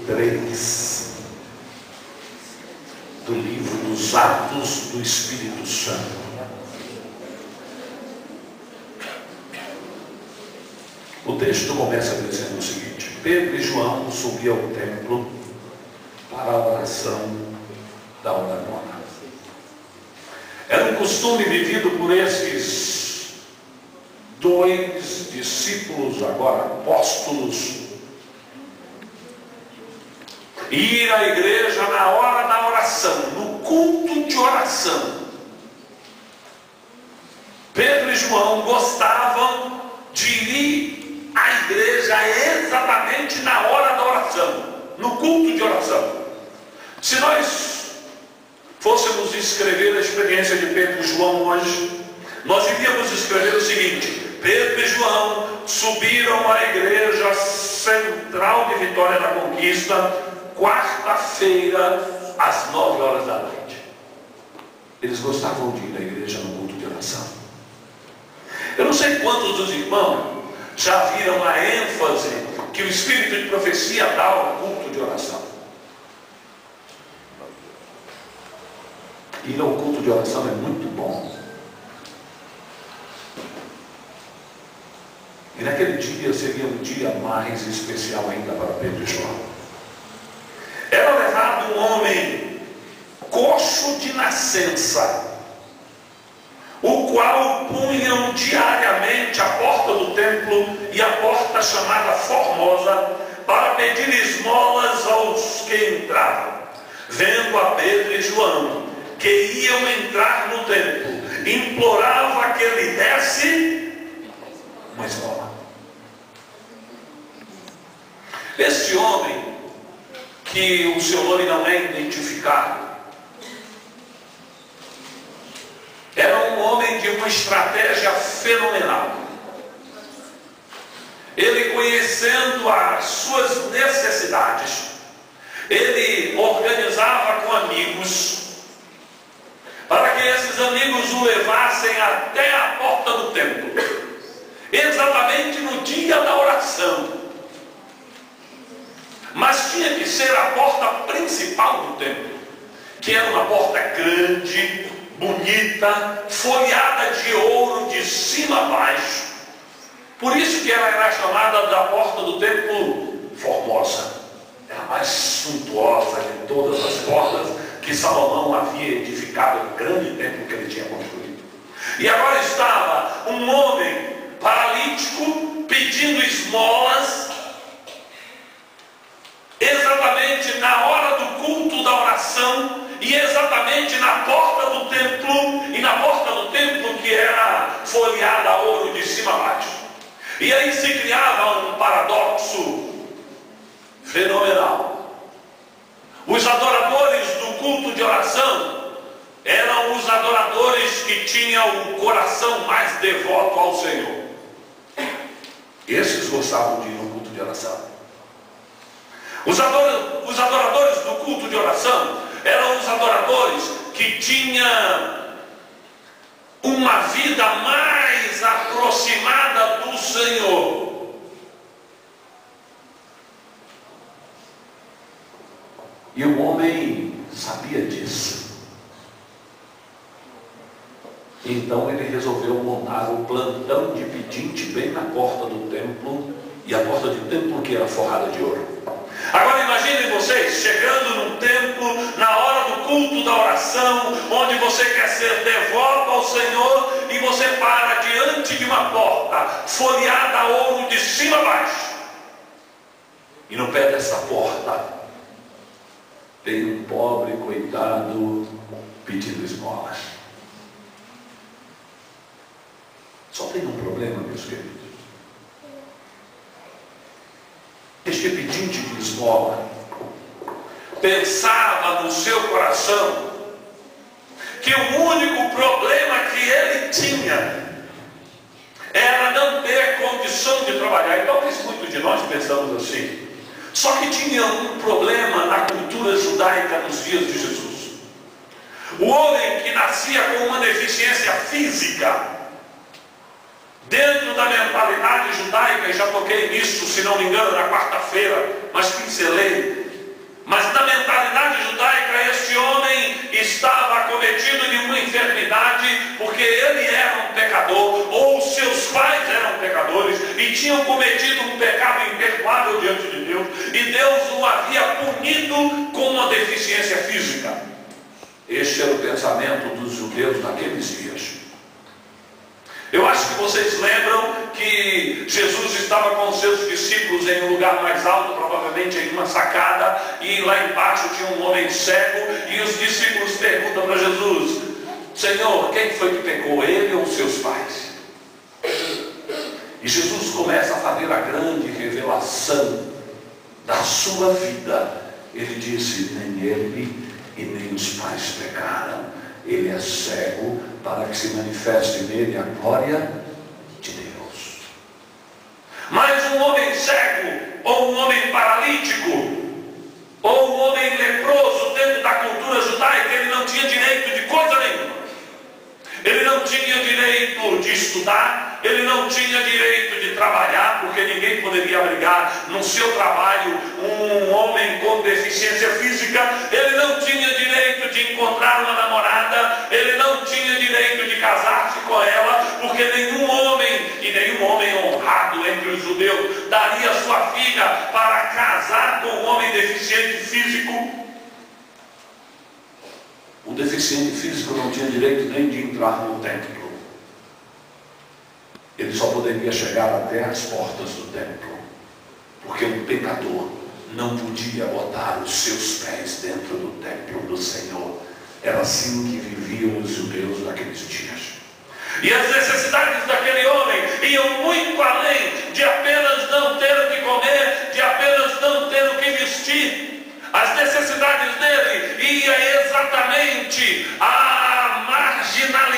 3 do livro dos Atos do Espírito Santo. O texto começa dizendo o seguinte: Pedro e João subiam ao templo para a oração da hora nona. Era um costume vivido por esses dois discípulos, agora apóstolos, ir à igreja na hora da oração, no culto de oração. Pedro e João gostavam de ir à igreja exatamente na hora da oração, no culto de oração. Se nós fôssemos escrever a experiência de Pedro e João hoje, nós iríamos escrever o seguinte: Pedro e João subiram à igreja central de Vitória da Conquista, quarta-feira, às 9 horas da noite. Eles gostavam de ir à igreja no culto de oração. Eu não sei quantos dos irmãos já viram a ênfase que o Espírito de profecia dá ao culto de oração. Ir ao culto de oração é muito bom. E naquele dia seria um dia mais especial ainda para Pedro e João. Era levado um homem coxo de nascença, o qual punham diariamente à porta do templo e à porta chamada Formosa para pedir esmolas aos que entravam. Vendo a Pedro e João que iam entrar no templo, implorava que ele desse uma esmola. Este homem, que o seu nome não é identificado, era um homem de uma estratégia fenomenal. Ele, conhecendo as suas necessidades, ele organizava com amigos, para que esses amigos o levassem até a porta do templo, exatamente no dia da oração. Mas tinha que ser a porta principal do templo, que era uma porta grande, bonita, folhada de ouro de cima a baixo. Por isso que ela era chamada da porta do templo Formosa. Era a mais suntuosa de todas as portas que Salomão havia edificado no grande templo que ele tinha construído. E agora estava um homem paralítico pedindo esmolas, exatamente na hora do culto da oração, e exatamente na porta do templo, e na porta do templo que era folheada a ouro de cima a baixo. E aí se criava um paradoxo fenomenal. Os adoradores do culto de oração eram os adoradores que tinham o coração mais devoto ao Senhor. Esses gostavam de ir no culto de oração. Os adoradores do culto de oração eram os adoradores que tinham uma vida mais aproximada do Senhor. E o homem sabia disso. Então ele resolveu montar o plantão de pedinte bem na porta do templo, e a porta do templo que era forrada de ouro. Agora imaginem vocês chegando num templo na hora do culto da oração, onde você quer ser devoto ao Senhor, e você para diante de uma porta folheada a ouro de cima a baixo. E no pé dessa porta tem um pobre coitado pedindo esmolas. Só tem um problema, meus queridos. Este pedinte de esmola pensava no seu coração que o único problema que ele tinha era não ter condição de trabalhar. E talvez muitos de nós pensamos assim. Só que tinha um problema na cultura judaica nos dias de Jesus. O homem que nascia com uma deficiência física, dentro da mentalidade judaica, e já toquei nisso, se não me engano, na quarta-feira, mas pincelei, Mas na mentalidade judaica, este homem estava acometido de uma enfermidade, porque ele era um pecador, ou seus pais eram pecadores, e tinham cometido um pecado imperdoável diante de Deus, e Deus o havia punido com uma deficiência física. Este era o pensamento dos judeus naqueles dias. Eu acho que vocês lembram que Jesus estava com os seus discípulos em um lugar mais alto, provavelmente em uma sacada, e lá embaixo tinha um homem cego, e os discípulos perguntam para Jesus: Senhor, quem foi que pecou, ele ou seus pais? E Jesus começa a fazer a grande revelação da sua vida. Ele disse: nem ele e nem os pais pecaram. Ele é cego para que se manifeste nele a glória de Deus. Mas um homem cego, ou um homem paralítico, ou um homem leproso dentro da cultura judaica, ele não tinha direito de coisa nenhuma. Ele não tinha direito de estudar, ele não tinha direito de trabalhar, porque ninguém poderia abrigar no seu trabalho um homem com deficiência física. Ele não tinha direito de encontrar uma namorada, ele não tinha direito de casar-se com ela, porque nenhum homem, e nenhum homem honrado entre os judeus, daria sua filha para casar com um homem deficiente físico. O deficiente físico não tinha direito nem de entrar no templo. Ele só poderia chegar até as portas do templo, porque um pecador não podia botar os seus pés dentro do templo do Senhor. Era assim que viviam os judeus naqueles dias. E as necessidades daquele homem iam muito além de apenas não ter o que comer, de apenas não ter o que vestir. As necessidades dele ia exatamente à marginalidade